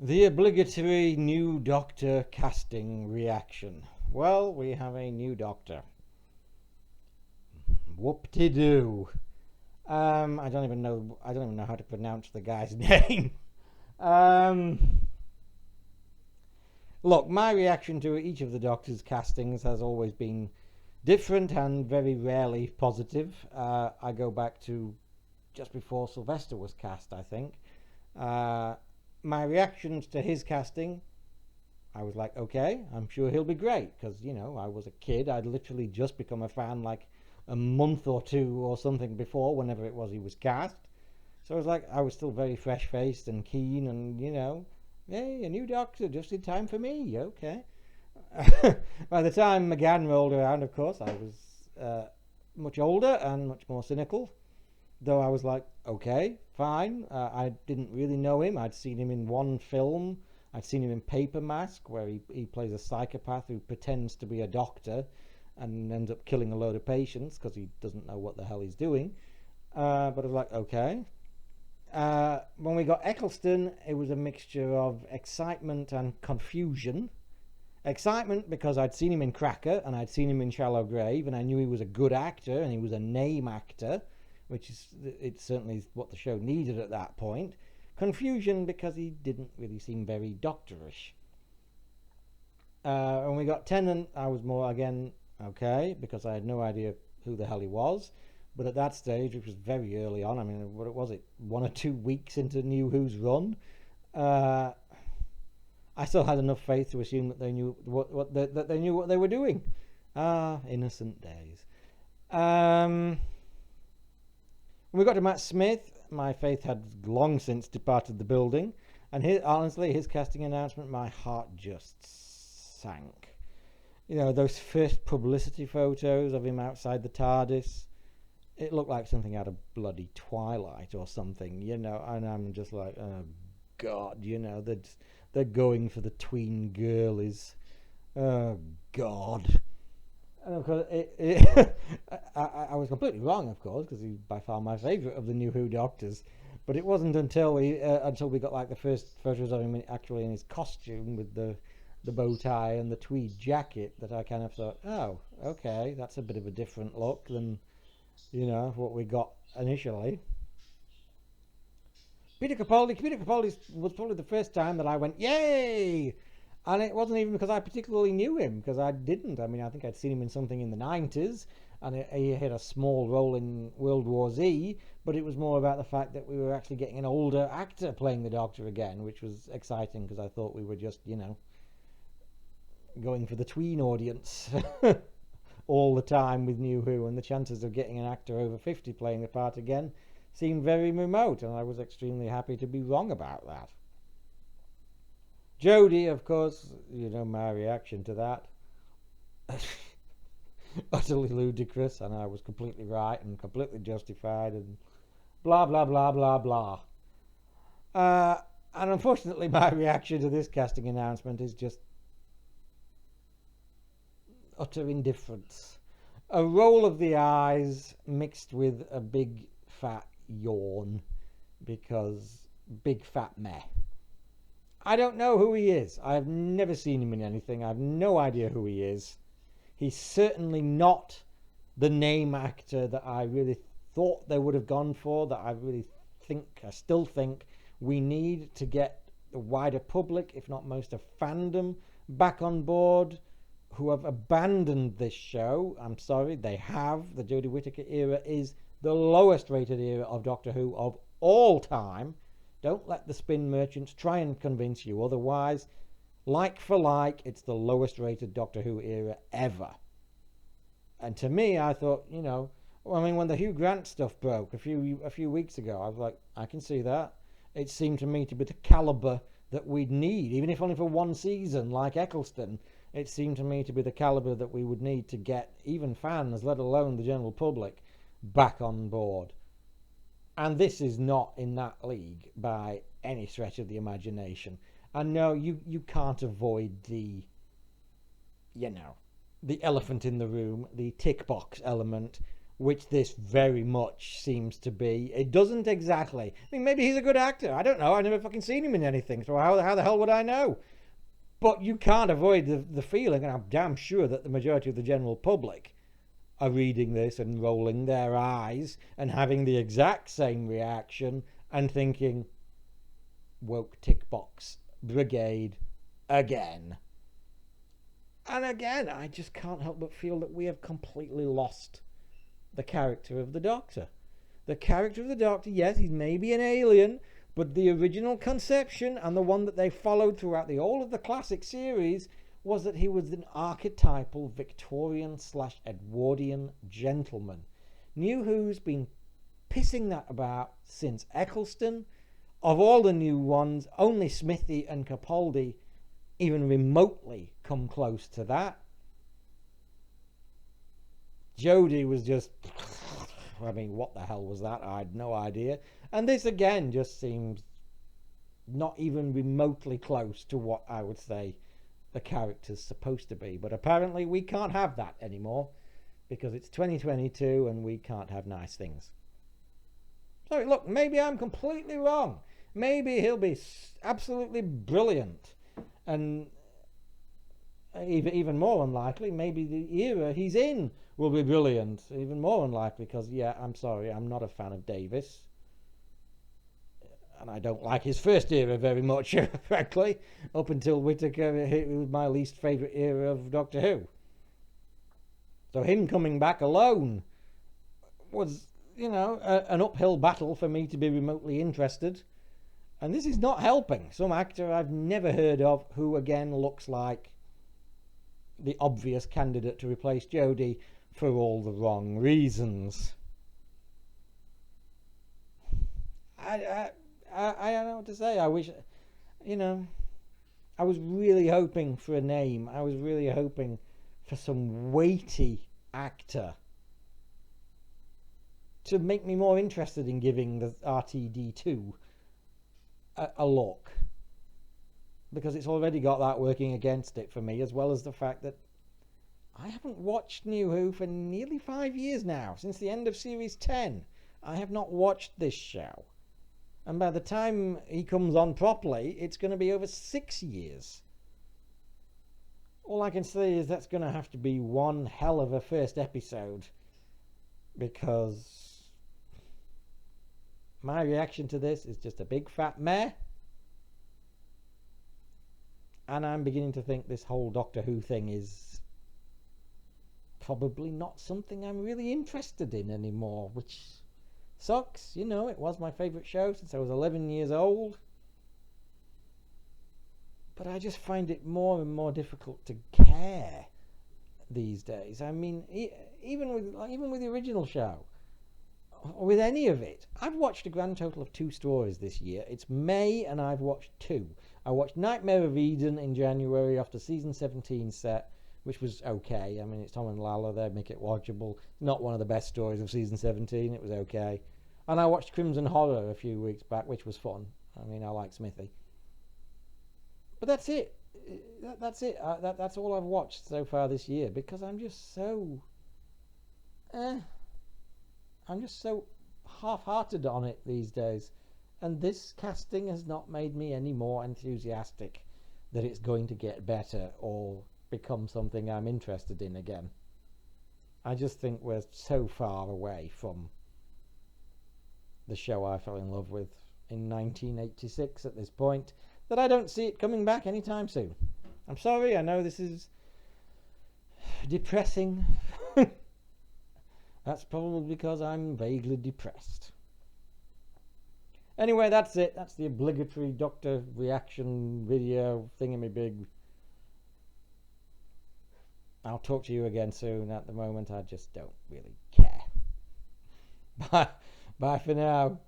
The obligatory new Doctor casting reaction. Well, we have a new Doctor. Whoop-de-doo. I don't even know. I don't even know how to pronounce the guy's name. Um, Look, my reaction to each of the Doctor's castings has always been different and very rarely positive. I go back to just before Sylvester was cast, I think. Uh, my reactions to his casting, I was like, okay, I'm sure he'll be great because, I was a kid. I'd literally just become a fan like a month or two or something before, whenever it was he was cast. So I was still very fresh faced and keen, and, hey, a new Doctor just in time for me. Okay. By the time McGann rolled around, of course, I was much older and much more cynical. Though I was like, okay, fine. I didn't really know him. I'd seen him in one film. I'd seen him in Paper Mask, where he plays a psychopath who pretends to be a doctor and ends up killing a load of patients because he doesn't know what the hell he's doing. But I was like, okay. When we got Eccleston, it was a mixture of excitement and confusion. Excitement because I'd seen him in Cracker and I'd seen him in Shallow Grave, and I knew he was a good actor and he was a name actor, which is it certainly is what the show needed at that point. Confusion because he didn't really seem very doctorish. When we got Tennant, I was more again okay because I had no idea who the hell he was. But at that stage, which was very early on, I mean, what was it? 1 or 2 weeks into New Who's run, uh, I still had enough faith to assume that they knew that they knew what they were doing. Ah, innocent days. Um, when we got to Matt Smith, my faith had long since departed the building, and honestly, his casting announcement, my heart just sank. Those first publicity photos of him outside the TARDIS, it looked like something out of bloody Twilight or something, and I'm just like, oh God, they're going for the tween girlies. Oh God. And of course, I was completely wrong, of course, because he's by far my favourite of the New Who Doctors. But it wasn't until we got like the first photos of him actually in his costume with the bow tie and the tweed jacket that I kind of thought, oh, okay, that's a bit of a different look than what we got initially. Peter Capaldi was probably the first time that I went, yay! And it wasn't even because I particularly knew him, because I didn't. I mean, I think I'd seen him in something in the 90s, and he had a small role in World War Z, but it was more about the fact that we were actually getting an older actor playing the Doctor again, which was exciting, because I thought we were just, going for the tween audience all the time with New Who, and the chances of getting an actor over 50 playing the part again seemed very remote, and I was extremely happy to be wrong about that. Jodie, of course, my reaction to that. Utterly ludicrous, and I was completely right and completely justified, and blah, blah, blah, blah, blah. And unfortunately, my reaction to this casting announcement is just utter indifference. A roll of the eyes mixed with a big fat yawn because big fat meh. I don't know who he is. I've never seen him in anything. I've no idea who he is. He's certainly not the name actor that I really thought they would have gone for, that I still think we need to get the wider public, if not most of fandom, back on board, who have abandoned this show. I'm sorry, they have. The Jodie Whittaker era is the lowest rated era of Doctor Who of all time. Don't let the spin merchants try and convince you otherwise. Like for like, it's the lowest rated Doctor Who era ever. And to me, I thought, when the Hugh Grant stuff broke a few weeks ago, I was like, I can see that. It seemed to me to be the caliber that we'd need, even if only for one season, like Eccleston. It seemed to me to be the caliber that we would need to get even fans, let alone the general public, back on board. And this is not in that league by any stretch of the imagination. And no, you can't avoid the elephant in the room, the tick box element which this very much seems to be. It doesn't exactly. I mean, maybe he's a good actor. I don't know. I've never fucking seen him in anything, so how the hell would I know? But you can't avoid the feeling, and I'm damn sure that the majority of the general public are reading this and rolling their eyes and having the exact same reaction and thinking, woke tick box brigade again. And again, I just can't help but feel that we have completely lost the character of the Doctor. The character of the Doctor, yes, he's maybe an alien, but the original conception and the one that they followed throughout the whole of the classic series was that he was an archetypal Victorian/Edwardian gentleman. New Who's been pissing that about since Eccleston. Of all the new ones, only Smithy and Capaldi even remotely come close to that. Jodie was just, I mean, what the hell was that? I had no idea. And this again just seems not even remotely close to what I would say the character's supposed to be. But apparently we can't have that anymore because it's 2022 and we can't have nice things. So look, maybe I'm completely wrong. Maybe he'll be absolutely brilliant. And even more unlikely, maybe the era he's in will be brilliant. Even more unlikely because, yeah, I'm sorry, I'm not a fan of Davis. And I don't like his first era very much, frankly. Up until Whittaker, it was my least favourite era of Doctor Who. So him coming back alone was, you know, an uphill battle for me to be remotely interested. And this is not helping. Some actor I've never heard of who again looks like the obvious candidate to replace Jodie for all the wrong reasons. I don't know what to say. I wish, you know, I was really hoping for a name. I was really hoping for some weighty actor to make me more interested in giving the RTD2 a look. Because it's already got that working against it for me, as well as the fact that I haven't watched New Who for nearly 5 years now. Since the end of Series 10, I have not watched this show. And by the time he comes on properly, it's going to be over 6 years. All I can say is that's going to have to be one hell of a first episode. Because my reaction to this is just a big fat meh. And I'm beginning to think this whole Doctor Who thing is probably not something I'm really interested in anymore, which sucks. You know, it was my favourite show since I was 11 years old. But I just find it more and more difficult to care these days. I mean, even with the original show, or with any of it, I've watched a grand total of 2 stories this year. It's May and I've watched 2. I watched Nightmare of Eden in January after season 17 set, which was okay. I mean, it's Tom and Lala, they make it watchable. Not one of the best stories of season 17, it was okay. And I watched Crimson Horror a few weeks back, which was fun. I mean, I like Smithy. But that's it. That's it. That's all I've watched so far this year, because I'm just so half-hearted on it these days. And this casting has not made me any more enthusiastic that it's going to get better or become something I'm interested in again. I just think we're so far away from the show I fell in love with in 1986 at this point that I don't see it coming back anytime soon. I'm sorry, I know this is depressing. That's probably because I'm vaguely depressed. Anyway, that's it. That's the obligatory Doctor reaction video thingamabig. I'll talk to you again soon. At the moment, I just don't really care. Bye for now.